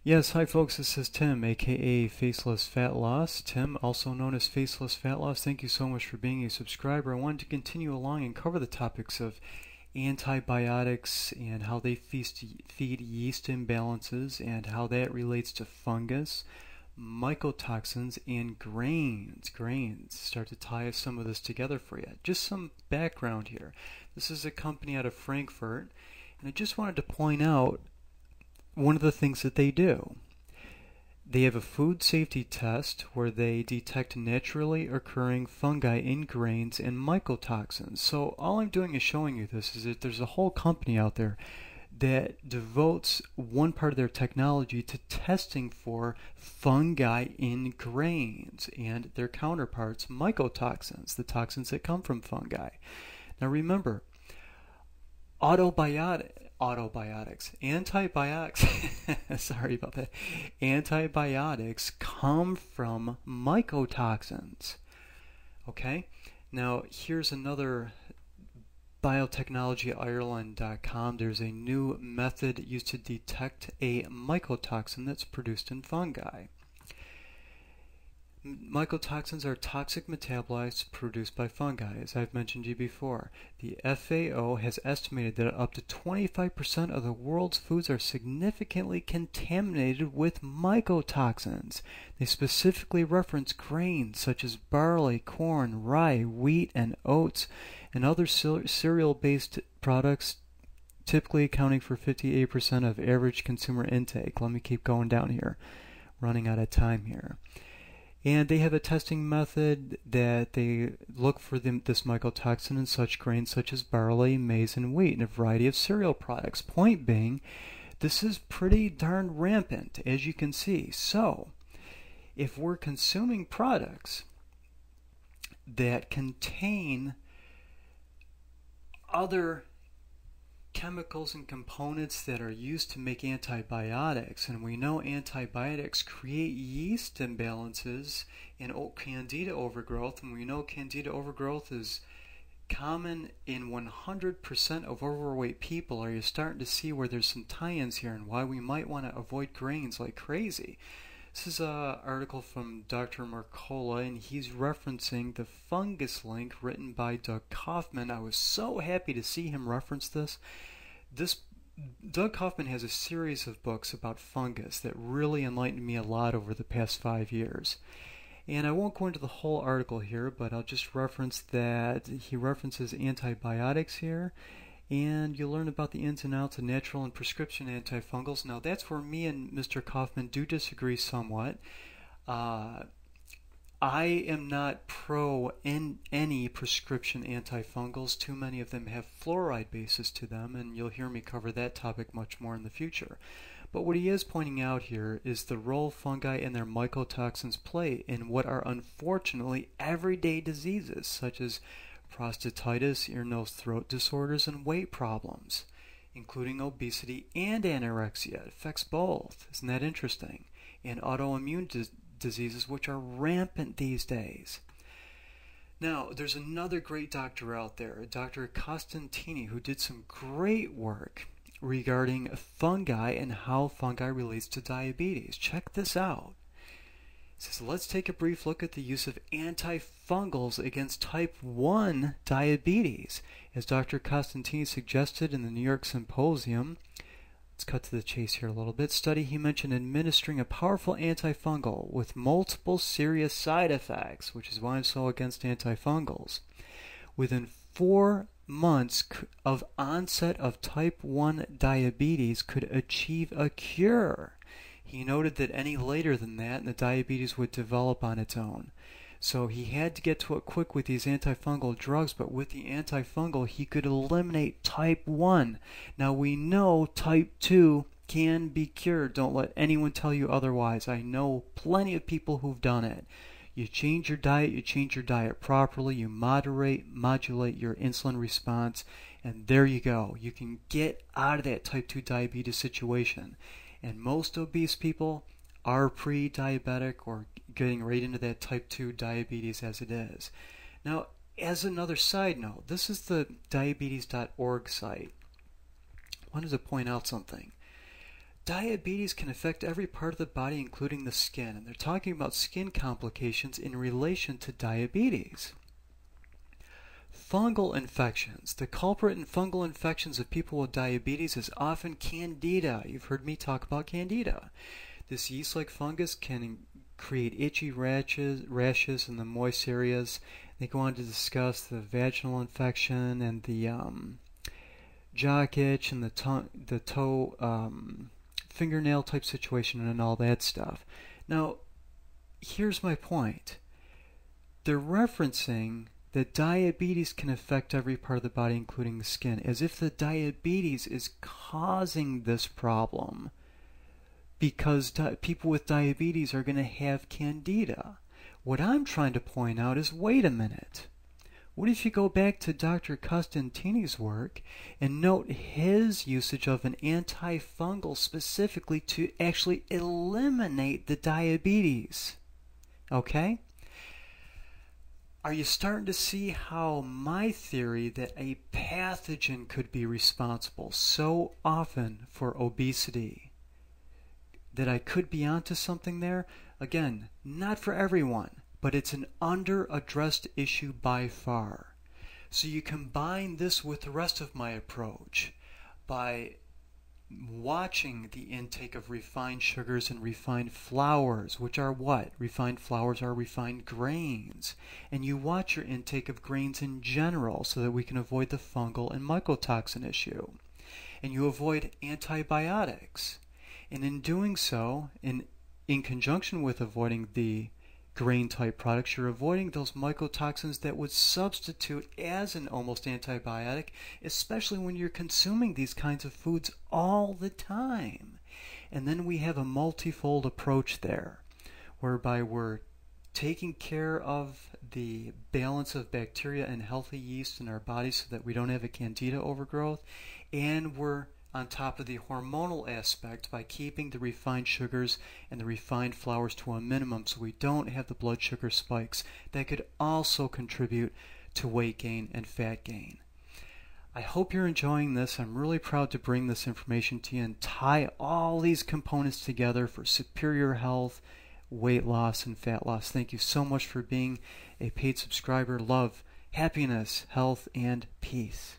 Yes, hi folks, this is Tim, aka Faceless Fat Loss. Tim, also known as Faceless Fat Loss, thank you so much for being a subscriber. I wanted to continue along and cover the topics of antibiotics and how they feed yeast imbalances and how that relates to fungus, mycotoxins, and grains. Start to tie some of this together for you. Just some background here. This is a company out of Frankfurt, and I just wanted to point out one of the things that they do. They have a food safety test where they detect naturally occurring fungi in grains and mycotoxins. So all I'm doing is showing you this is that there's a whole company out there that devotes one part of their technology to testing for fungi in grains and their counterparts, mycotoxins, the toxins that come from fungi. Now remember, antibiotics, sorry about that. Antibiotics come from mycotoxins. Okay? Now, here's another biotechnologyireland.com. There's a new method used to detect a mycotoxin that's produced in fungi. Mycotoxins are toxic metabolites produced by fungi, as I've mentioned to you before. The FAO has estimated that up to 25% of the world's foods are significantly contaminated with mycotoxins. They specifically reference grains such as barley, corn, rye, wheat, and oats, and other cereal-based products, typically accounting for 58% of average consumer intake. Let me keep going down here. Running out of time here. And they have a testing method that they look for this mycotoxin in such grains such as barley, maize, and wheat, and a variety of cereal products. Point being, this is pretty darn rampant, as you can see. So, if we're consuming products that contain other chemicals and components that are used to make antibiotics, and we know antibiotics create yeast imbalances and candida overgrowth, and we know candida overgrowth is common in 100% of overweight people. Are you starting to see where there's some tie-ins here and why we might want to avoid grains like crazy? This is an article from Dr. Mercola, and he's referencing the fungus link written by Doug Kaufman. I was so happy to see him reference this. Doug Kaufman has a series of books about fungus that really enlightened me a lot over the past 5 years. And I won't go into the whole article here, but I'll just reference that he references antibiotics here, and you'll learn about the ins and outs of natural and prescription antifungals. Now, that's where me and Mr. Kaufman do disagree somewhat. I am not pro any prescription antifungals. Too many of them have fluoride bases to them, and you'll hear me cover that topic much more in the future. But what he is pointing out here is the role fungi and their mycotoxins play in what are unfortunately everyday diseases, such as prostatitis, ear, nose, throat disorders, and weight problems, including obesity and anorexia. It affects both. Isn't that interesting? And autoimmune diseases, which are rampant these days. Now, there's another great doctor out there, Dr. Costantini, who did some great work regarding fungi and how fungi relates to diabetes. Check this out. It says, let's take a brief look at the use of antifungals against type 1 diabetes. As Dr. Costantini suggested in the New York Symposium, let's cut to the chase here a little bit, study he mentioned administering a powerful antifungal with multiple serious side effects, which is why I'm so against antifungals. Within 4 months of onset of type 1 diabetes could achieve a cure. He noted that any later than that, the diabetes would develop on its own. So he had to get to it quick with these antifungal drugs, but with the antifungal, he could eliminate type 1. Now we know type 2 can be cured. Don't let anyone tell you otherwise. I know plenty of people who've done it. You change your diet properly, you modulate your insulin response, and there you go. You can get out of that type 2 diabetes situation. And most obese people are pre-diabetic or getting right into that type 2 diabetes as it is. Now, as another side note, this is the diabetes.org site. I wanted to point out something. diabetes can affect every part of the body, including the skin. And they're talking about skin complications in relation to diabetes. Fungal infections. The culprit in fungal infections of people with diabetes is often candida. You've heard me talk about candida. This yeast-like fungus can create itchy rashes in the moist areas. They go on to discuss the vaginal infection and the jock itch and the toe fingernail type situation and all that stuff. Now, here's my point. They're referencing that diabetes can affect every part of the body, including the skin, as if the diabetes is causing this problem because people with diabetes are going to have candida. What I'm trying to point out is, wait a minute. What if you go back to Dr. Costantini's work and note his usage of an antifungal specifically to actually eliminate the diabetes? Okay? Are you starting to see how my theory that a pathogen could be responsible so often for obesity, that I could be onto something there? Again, not for everyone, but it's an under-addressed issue by far. So you combine this with the rest of my approach by watching the intake of refined sugars and refined flours, which are what? Refined flours are refined grains. And you watch your intake of grains in general so that we can avoid the fungal and mycotoxin issue. And you avoid antibiotics. And in doing so, in conjunction with avoiding the grain type products, you're avoiding those mycotoxins that would substitute as an almost antibiotic, especially when you're consuming these kinds of foods all the time. And then we have a multifold approach there, whereby we're taking care of the balance of bacteria and healthy yeast in our bodies so that we don't have a candida overgrowth, and we're on top of the hormonal aspect by keeping the refined sugars and the refined flours to a minimum so we don't have the blood sugar spikes that could also contribute to weight gain and fat gain. I hope you're enjoying this. I'm really proud to bring this information to you and tie all these components together for superior health, weight loss, and fat loss. Thank you so much for being a paid subscriber. Love, happiness, health, and peace.